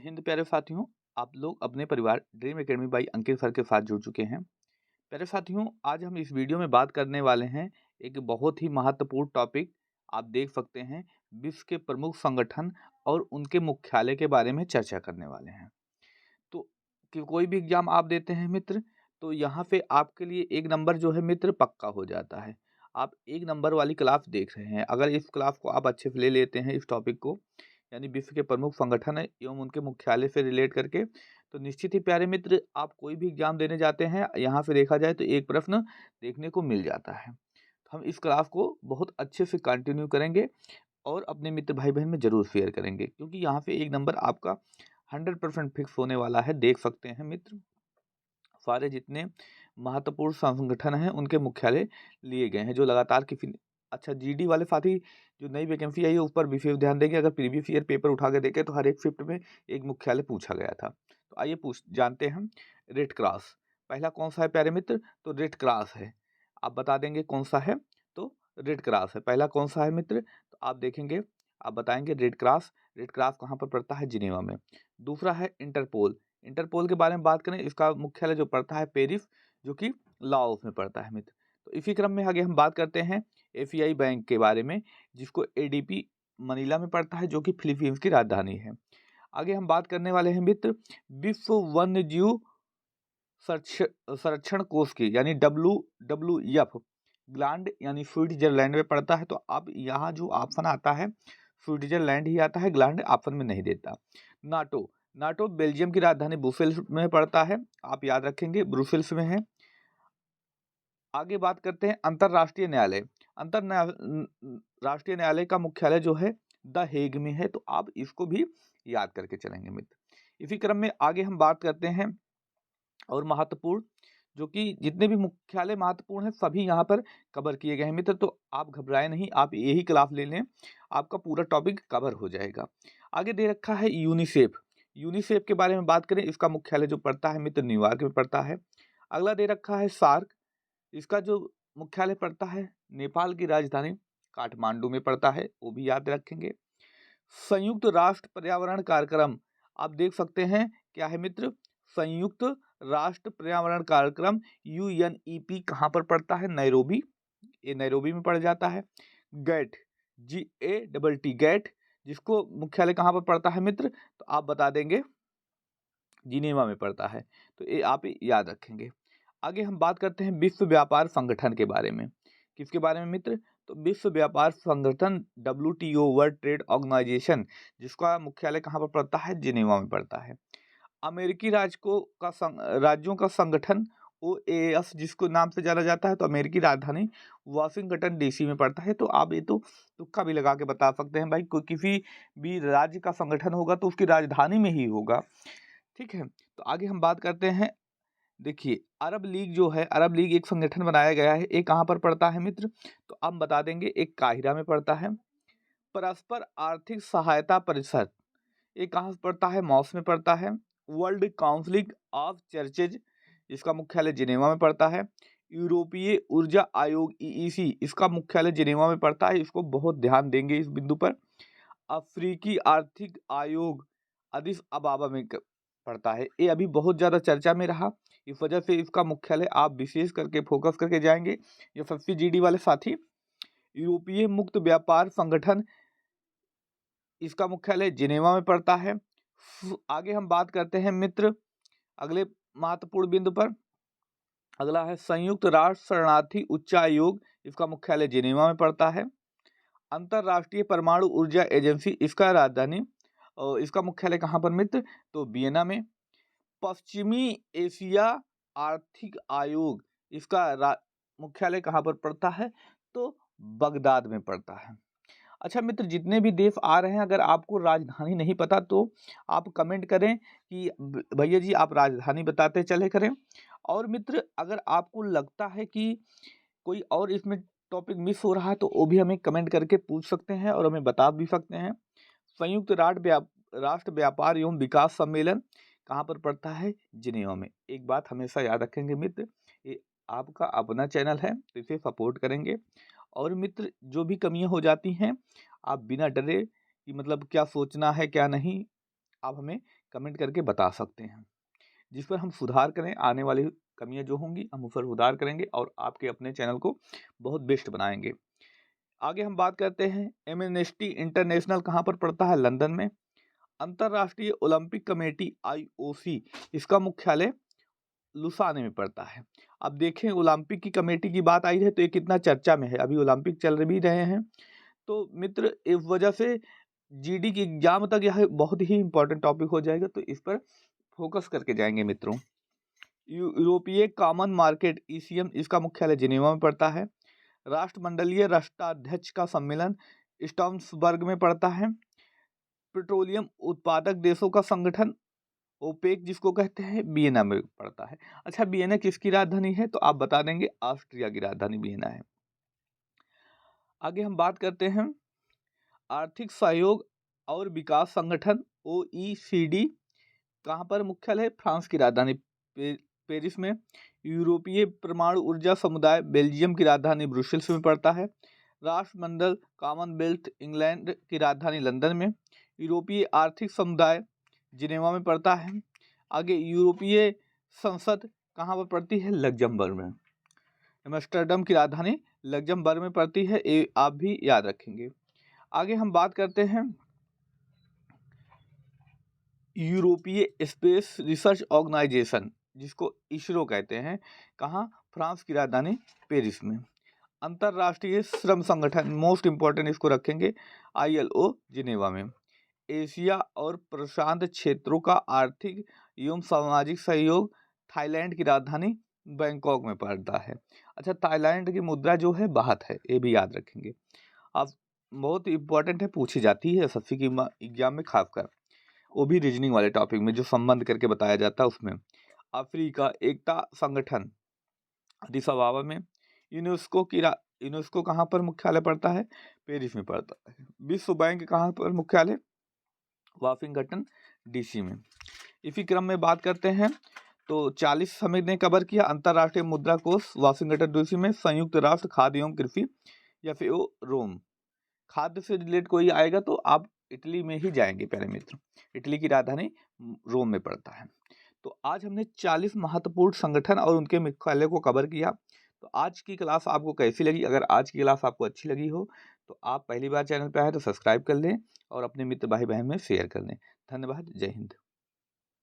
हिंद प्यारे साथियों, आप लोग अपने परिवार dream academy by Ankit sir के साथ जुड़ चुके हैं। प्यारे साथियों, आज हम इस वीडियो में बात करने वाले हैं एक बहुत ही महत्वपूर्ण टॉपिक। आप देख सकते हैं, विश्व के प्रमुख संगठन और उनके मुख्यालय के बारे में चर्चा करने वाले हैं। तो कि कोई भी एग्जाम आप देते हैं मित्र, तो यहाँ पे आपके लिए एक नंबर जो है मित्र पक्का हो जाता है। आप एक नंबर वाली क्लास देख रहे हैं, अगर इस क्लास को आप अच्छे से ले लेते हैं, इस टॉपिक को यानी विश्व के प्रमुख संगठन है एवं उनके मुख्यालय से रिलेट करके, तो निश्चित ही प्यारे मित्र आप कोई भी एग्जाम देने जाते हैं, यहाँ से देखा जाए तो एक प्रश्न देखने को मिल जाता है। तो हम इस क्लास को बहुत अच्छे से कंटिन्यू करेंगे और अपने मित्र भाई बहन में जरूर शेयर करेंगे, क्योंकि यहाँ पे एक नंबर आपका 100% फिक्स होने वाला है। देख सकते हैं मित्र, सारे जितने महत्वपूर्ण संगठन हैं उनके मुख्यालय लिए गए हैं, जो लगातार किसी अच्छा जीडी वाले साथी जो नई वैकेंसी आई है उस पर विशेष ध्यान देंगे। अगर प्रीवियस ईयर पेपर उठा के देखें तो हर एक शिफ्ट में एक मुख्यालय पूछा गया था। तो आइए पूछ जानते हैं। रेड क्रॉस पहला कौन सा है प्यारे मित्र? तो रेड क्रॉस है। आप बता देंगे कौन सा है? तो रेड क्रॉस है। पहला कौन सा है मित्र? तो आप देखेंगे, आप बताएंगे रेड क्रॉस। रेड क्रॉस कहाँ पर पड़ता है? जिनेवा में। दूसरा है इंटरपोल। इंटरपोल के बारे में बात करें, इसका मुख्यालय जो पड़ता है पेरिस, जो कि लाओस में पड़ता है मित्र। तो इसी क्रम में आगे हम बात करते हैं एशियाई बैंक के बारे में, जिसको एडीपी मनीला में पड़ता है, जो कि फिलीपींस की राजधानी है। आगे हम बात करने वाले हैं मित्र विश्व वन्य जीव संरक्षण कोष की, यानी WWF ग्लैंड, यानी स्विट्जरलैंड में पड़ता है। तो अब यहाँ जो ऑप्शन आता है स्विट्जरलैंड ही आता है, ग्लैंड ऑप्शन में नहीं देता। नाटो नाटो बेल्जियम की राजधानी ब्रुसेल्स में पड़ता है, आप याद रखेंगे ब्रुसेल्स में है। आगे बात करते हैं अंतरराष्ट्रीय न्यायालय। अंतरराष्ट्रीय न्यायालय का मुख्यालय जो है द हेग में है, तो आप इसको भी याद करके चलेंगे मित्र। इसी क्रम में आगे हम बात करते हैं और महत्वपूर्ण, जो कि जितने भी मुख्यालय महत्वपूर्ण हैं सभी यहाँ पर कवर किए गए हैं मित्र। तो आप घबराए नहीं, आप यही क्लास ले लें, आपका पूरा टॉपिक कवर हो जाएगा। आगे दे रखा है यूनिसेफ। यूनिसेफ के बारे में बात करें, इसका मुख्यालय जो पड़ता है मित्र न्यूयॉर्क में पड़ता है। अगला दे रखा है सार्क। इसका जो मुख्यालय पड़ता है नेपाल की राजधानी काठमांडू में पड़ता है, वो भी याद रखेंगे। संयुक्त राष्ट्र पर्यावरण कार्यक्रम, आप देख सकते हैं क्या है मित्र? संयुक्त राष्ट्र पर्यावरण कार्यक्रम UNEP कहाँ पर पड़ता है? नैरोबी, ये नैरोबी में पड़ जाता है। गैट, GATT गैट, जिसको मुख्यालय कहाँ पर पड़ता है मित्र? तो आप बता देंगे जिनेवा में पड़ता है, तो ये आप याद रखेंगे। आगे हम बात करते हैं विश्व व्यापार संगठन के बारे में। किसके बारे में मित्र? तो विश्व व्यापार संगठन WTO वर्ल्ड ट्रेड ऑर्गेनाइजेशन, जिसका मुख्यालय कहाँ पर पड़ता है? जिनेवा में पड़ता है। अमेरिकी राज्यों का संगठन OAS, जिसको नाम से जाना जाता है, तो अमेरिकी राजधानी वाशिंगटन DC में पड़ता है। तो आप ये तो तुक्का भी लगा के बता सकते हैं भाई, कोई किसी भी राज्य का संगठन होगा तो उसकी राजधानी में ही होगा, ठीक है। तो आगे हम बात करते हैं, देखिए अरब लीग जो है, अरब लीग एक संगठन बनाया गया है, ये कहाँ पर पड़ता है मित्र? तो आप बता देंगे एक काहिरा में पड़ता है। परस्पर आर्थिक सहायता परिषद, ये कहाँ से पड़ता है? मॉस में पड़ता है। वर्ल्ड काउंसिल ऑफ चर्चेज, इसका मुख्यालय जिनेवा में पड़ता है। यूरोपीय ऊर्जा आयोग EEC, इसका मुख्यालय जिनेवा में पड़ता है, इसको बहुत ध्यान देंगे इस बिंदु पर। अफ्रीकी आर्थिक आयोग अदिस अबाबा में पड़ता है, ये अभी बहुत ज़्यादा चर्चा में रहा, इस वजह से इसका मुख्यालय आप विशेष करके फोकस करके जाएंगे। ये सबसे GD वाले साथी, यूरोपीय मुक्त व्यापार संगठन, इसका मुख्यालय जिनेवा में पड़ता है। आगे हम बात करते हैं मित्र अगले महत्वपूर्ण बिंदु पर। अगला है संयुक्त राष्ट्र शरणार्थी उच्चायोग, इसका मुख्यालय जिनेवा में पड़ता है। अंतरराष्ट्रीय परमाणु ऊर्जा एजेंसी, इसका राजधानी और इसका मुख्यालय कहाँ पर मित्र? तो वियना में। पश्चिमी एशिया आर्थिक आयोग, इसका मुख्यालय कहाँ पर पड़ता है? तो बगदाद में पड़ता है। अच्छा मित्र, जितने भी देश आ रहे हैं, अगर आपको राजधानी नहीं पता तो आप कमेंट करें कि भैया जी आप राजधानी बताते चले करें। और मित्र अगर आपको लगता है कि कोई और इसमें टॉपिक मिस हो रहा है तो वो भी हमें कमेंट करके पूछ सकते हैं और हमें बता भी सकते हैं। संयुक्त राष्ट्र व्यापार एवं विकास सम्मेलन कहाँ पर पड़ता है? जिनेवा में। एक बात हमेशा याद रखेंगे मित्र, ये आपका अपना चैनल है तो इसे सपोर्ट करेंगे। और मित्र जो भी कमियां हो जाती हैं, आप बिना डरे कि मतलब क्या सोचना है क्या नहीं, आप हमें कमेंट करके बता सकते हैं, जिस पर हम सुधार करें। आने वाली कमियां जो होंगी हम उस पर सुधार करेंगे और आपके अपने चैनल को बहुत बेस्ट बनाएंगे। आगे हम बात करते हैं एमनेस्टी इंटरनेशनल कहाँ पर पड़ता है? लंदन में। अंतर्राष्ट्रीय ओलंपिक कमेटी IOC, इसका मुख्यालय लुसाने में पड़ता है। अब देखें, ओलंपिक की कमेटी की बात आई है तो ये कितना चर्चा में है, अभी ओलंपिक चल भी रहे हैं। तो मित्र, इस वजह से GD की एग्जाम तक यह बहुत ही इंपॉर्टेंट टॉपिक हो जाएगा, तो इस पर फोकस करके जाएंगे मित्रों। यूरोपीय कॉमन मार्केट ECM, इसका मुख्यालय जिनेवा में पड़ता है। राष्ट्रमंडलीय राष्ट्राध्यक्ष का सम्मेलन स्टॉर्म्सबर्ग में पड़ता है। पेट्रोलियम उत्पादक देशों का संगठन ओपेक, जिसको कहते हैं, वियना में पड़ता है। अच्छा, वियना किसकी राजधानी है? तो आप बता देंगे ऑस्ट्रिया की राजधानी वियना है। आगे हम बात करते हैं आर्थिक सहयोग और विकास संगठन OECD, कहाँ पर मुख्यालय है? फ्रांस की राजधानी पेरिस में। यूरोपीय परमाणु ऊर्जा समुदाय बेल्जियम की राजधानी ब्रुसेल्स में पड़ता है। राष्ट्रमंडल कॉमनवेल्थ इंग्लैंड की राजधानी लंदन में। यूरोपीय आर्थिक समुदाय जिनेवा में पड़ता है। आगे यूरोपीय संसद कहाँ पर पड़ती है? लग्जमबर्ग में। एम्स्टर्डम की राजधानी लग्जमबर्ग में पड़ती है, ये आप भी याद रखेंगे। आगे हम बात करते हैं यूरोपीय स्पेस रिसर्च ऑर्गेनाइजेशन, जिसको ISRO कहते हैं, कहाँ? फ्रांस की राजधानी पेरिस में। अंतर्राष्ट्रीय श्रम संगठन, मोस्ट इंपॉर्टेंट इसको रखेंगे, ILO जिनेवा में। एशिया और प्रशांत क्षेत्रों का आर्थिक एवं सामाजिक सहयोग, थाईलैंड की राजधानी बैंकॉक में पड़ता है। अच्छा, थाईलैंड की मुद्रा जो है बाहत है, ये भी याद रखेंगे आप, बहुत इंपॉर्टेंट है, पूछी जाती है SSC की एग्जाम में, खासकर वो भी रीजनिंग वाले टॉपिक में जो संबंध करके बताया जाता है उसमें। अफ्रीका एकता संगठन अदिस अबाबा में। यूनेस्को कहाँ पर मुख्यालय पड़ता है? पेरिस में पड़ता है। विश्व बैंक कहाँ पर मुख्यालय? वाशिंगटन DC में। इसी क्रम में बात करते हैं तो 40 समिति ने कवर किया अंतर्राष्ट्रीय मुद्रा कोष वाशिंगटन DC में। संयुक्त राष्ट्र खाद्य एवं कृषि या फिर रोम, खाद्य से रिलेटेड कोई आएगा तो आप इटली में ही जाएंगे प्यारे मित्र, इटली की राजधानी रोम में पड़ता है। तो आज हमने 40 महत्वपूर्ण संगठन और उनके मुख्यालय को कवर किया। तो आज की क्लास आपको कैसी लगी? अगर आज की क्लास आपको अच्छी लगी हो तो आप पहली बार चैनल पर आए तो सब्सक्राइब कर लें और अपने मित्र भाई बहन में शेयर कर लें। धन्यवाद। जय हिंद।